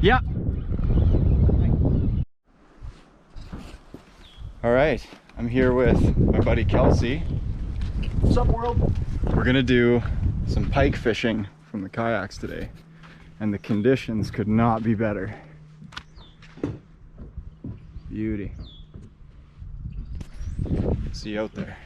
Yeah. All right, I'm here with my buddy Kelsey. What's up, world? We're gonna do some pike fishing from the kayaks today, and the conditions could not be better. Beauty. See you out there.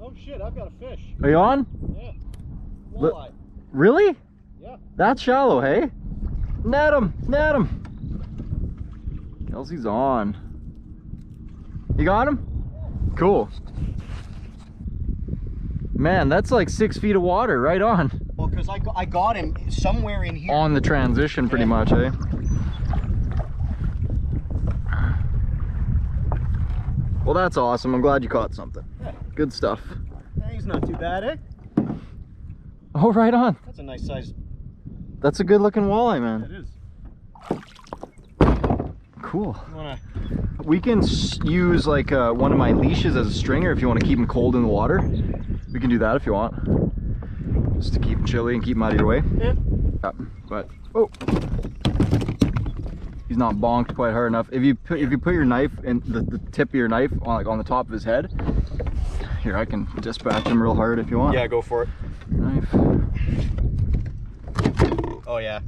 Oh shit, I've got a fish. Are you on? Yeah. Walleye. Really? Yeah. That's shallow, hey? Net him! Net him! Kelsey's on. You got him? Yeah. Cool. Man, that's like 6 feet of water right on. Well, because I got him somewhere in here. On the transition, pretty much, eh? Well, that's awesome. I'm glad you caught something. Yeah. Good stuff. Yeah, he's not too bad, eh? Oh, right on. That's a nice size. That's a good looking walleye, man. It is. Cool. You wanna... We can use like one of my leashes as a stringer if you want to keep them cold in the water. We can do that if you want. Just to keep them chilly and keep them out of your way. Yeah. But, oh. He's not bonked quite hard enough. If you put your knife in the tip of your knife on, like on the top of his head, here I can dispatch him real hard if you want. Yeah, go for it. Knife. Oh yeah.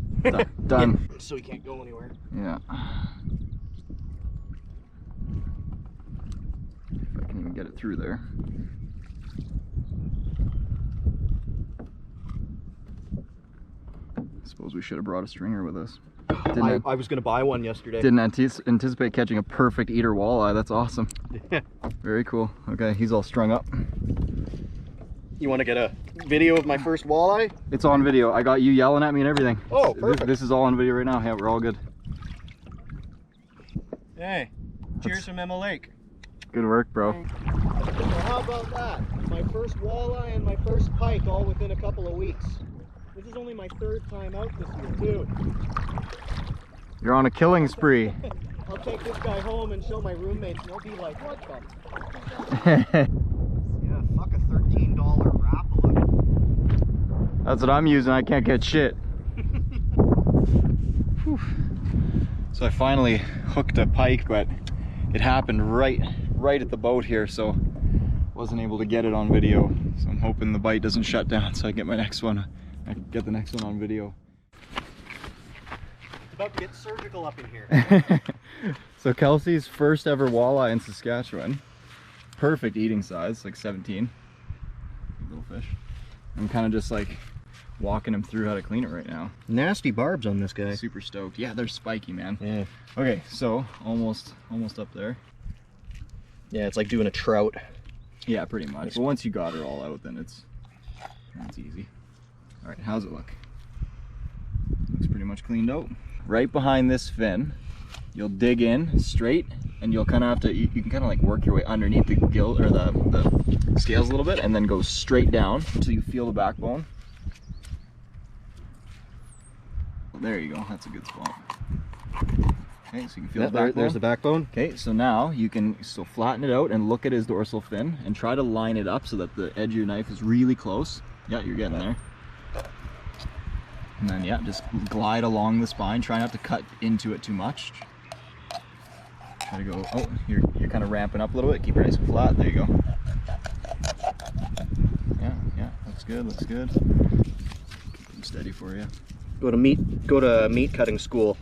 Done. Yeah, so he can't go anywhere. Yeah. If I can even get it through there. I suppose we should have brought a stringer with us. I was gonna buy one yesterday. Didn't anticipate catching a perfect eater walleye. That's awesome. Yeah. Very cool. Okay, he's all strung up. You want to get a video of my first walleye? It's on video. I got you yelling at me and everything. Oh, perfect. This is all on video right now. Yeah, we're all good. Hey, cheers from Emma Lake. Good work, bro. So how about that? My first walleye and my first pike all within a couple of weeks. This is only my third time out this year, too. You're on a killing spree. I'll take this guy home and show my roommates, and they'll be like, what the? Yeah, fuck a $13 Rapala. That's what I'm using. I can't get shit. So I finally hooked a pike, but it happened right at the boat here, so wasn't able to get it on video. So I'm hoping the bite doesn't shut down, so I get my next one. I can get the next one on video. It's about to get surgical up in here. So Kelsey's first ever walleye in Saskatchewan. Perfect eating size, like 17. Little fish. I'm kind of just like walking him through how to clean it right now. Nasty barbs on this guy. Super stoked. Yeah, they're spiky, man. Yeah. Okay, so almost up there. Yeah, it's like doing a trout. Yeah, pretty much. But once you got it all out, then it's easy. All right, how's it look? Looks pretty much cleaned out. Right behind this fin, you'll dig in straight, and you'll kind of have to, you can kind of like work your way underneath the gill or the scales a little bit, and then go straight down until you feel the backbone. There you go, that's a good spot. Okay, so you can feel the backbone. There's the backbone. Okay, so now you can still flatten it out and look at his dorsal fin and try to line it up so that the edge of your knife is really close. Yeah, you're getting there. And then yeah, just glide along the spine. Try not to cut into it too much. Try to go, oh, you're kind of ramping up a little bit. Keep it nice and flat. There you go. Yeah, looks good, looks good. Keep them steady for you. Go to meat cutting school.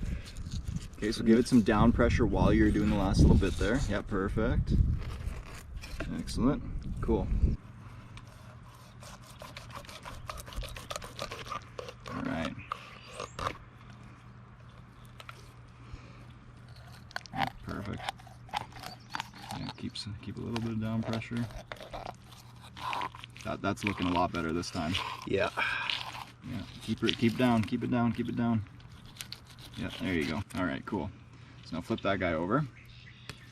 Okay, so give it some down pressure while you're doing the last little bit there. Yeah, perfect. Excellent. Cool. All right. Yeah, perfect. Yeah, keep a little bit of down pressure. That's looking a lot better this time. Yeah. Yeah. Keep it down. Keep it down. Keep it down. Yeah. There you go. All right. Cool. So now flip that guy over.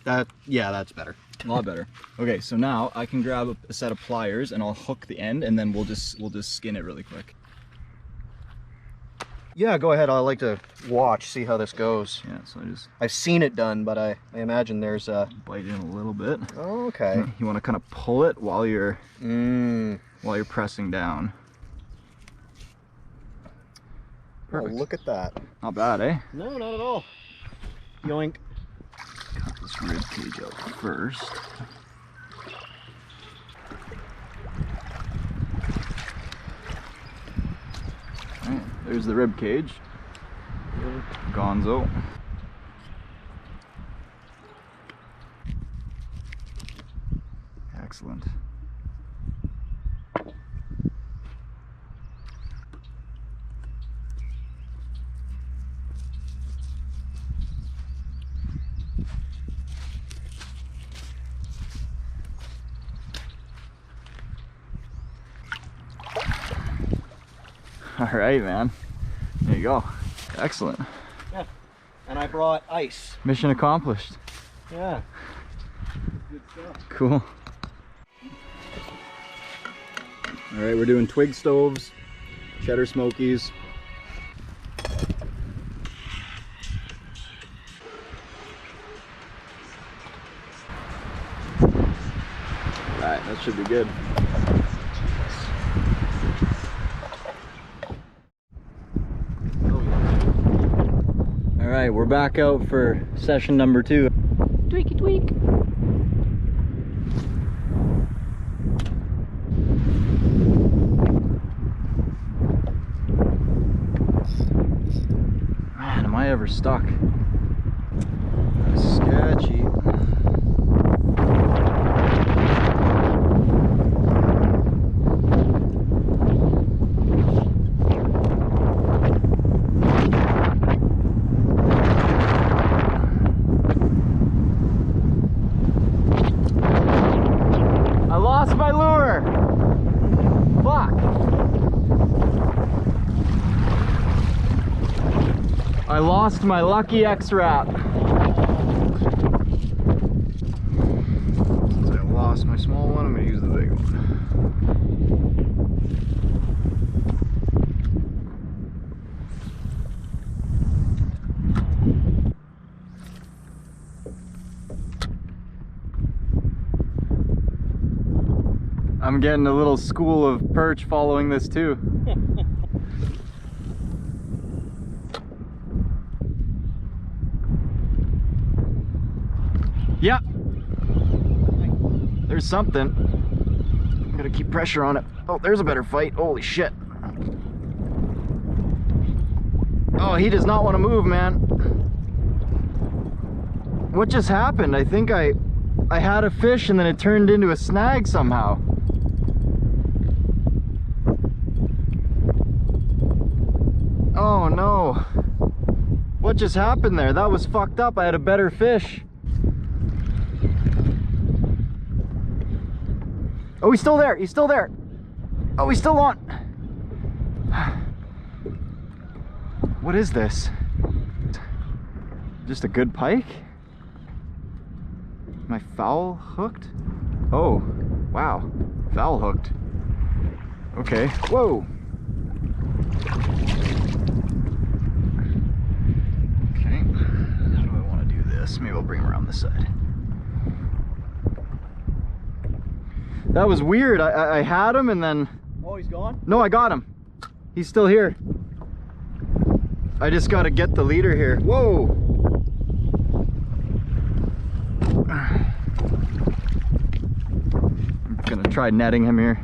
Yeah, that's better. A lot better. Okay, so now I can grab a set of pliers and I'll hook the end, and then we'll just skin it really quick. Yeah, go ahead. I'd like to watch, see how this goes. Yeah, so I've seen it done, but I imagine there's a... bite in a little bit. Oh, okay. You want to kind of pull it while you're pressing down. Perfect. Oh, look at that. Not bad, eh? No, not at all. Yoink. Cut this rib cage out first. Alright, there's the rib cage. Gonzo. Excellent. All right, man. There you go. Excellent. Yeah. And I brought ice. Mission accomplished. Yeah. Good stuff. Cool. All right, we're doing twig stoves, cheddar smokies. All right, that should be good. All right, we're back out for session number 2. Tweaky tweak. Man, am I ever stuck? That's sketchy. I lost my lure. Fuck. I lost my lucky X-Wrap. Since I lost my small one, I'm gonna use the big one. I'm getting a little school of perch following this too. Yeah, there's something. I'm gonna keep pressure on it. Oh, there's a better fight. Holy shit. Oh, he does not want to move, man. What just happened? I think I had a fish and then it turned into a snag somehow. Oh no. What just happened there? That was fucked up. I had a better fish. Oh, he's still there. He's still there. Oh, he's still on. What is this? Just a good pike? Am I foul hooked? Oh, wow. Foul hooked. Okay. Whoa. Okay. How do I want to do this? Maybe I'll bring him around this side. That was weird. I had him and then... Oh, he's gone? No, I got him. He's still here. I just got to get the leader here. Whoa. I'm gonna try netting him here.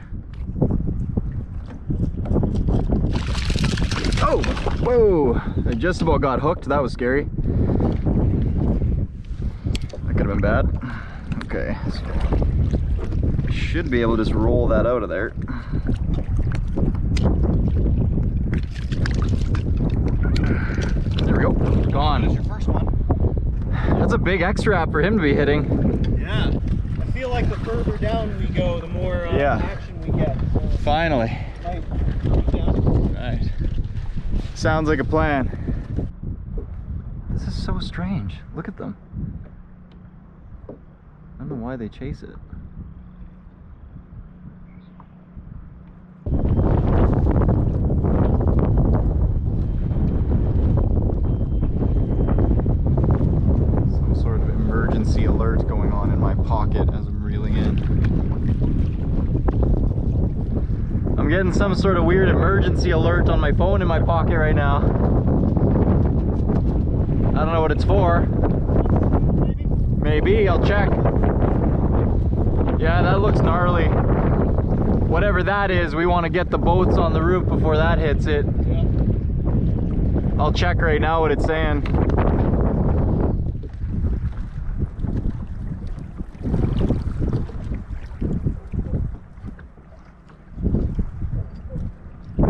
Oh, whoa. I just about got hooked. That was scary. That could have been bad. Okay, so I should be able to just roll that out of there. There we go. Gone. That's your first one. That's a big X-Wrap for him to be hitting. Yeah. I feel like the further down we go, the more action we get. So Finally. nice. Right. Sounds like a plan. This is so strange. Look at them. I don't know why they chase it. Some sort of emergency alert going on in my pocket as I'm reeling in. I'm getting some sort of weird emergency alert on my phone in my pocket right now. I don't know what it's for. Maybe, I'll check. Yeah, that looks gnarly. Whatever that is, we want to get the boats on the roof before that hits it. Yeah. I'll check right now what it's saying.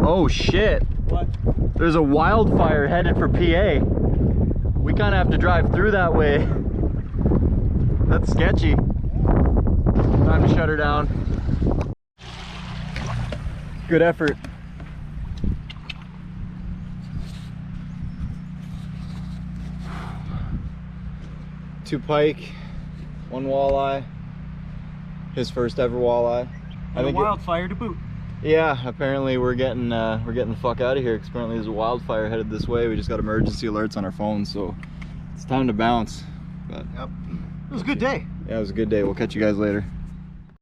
Oh shit. What? There's a wildfire headed for PA. We kind of have to drive through that way. That's sketchy. Time to shut her down. Good effort. Two pike, one walleye. His first ever walleye. And a wildfire to boot. Yeah, apparently we're getting the fuck out of here because apparently there's a wildfire headed this way. We just got emergency alerts on our phones, so it's time to bounce. But yep. It was a good day. Yeah, it was a good day. We'll catch you guys later.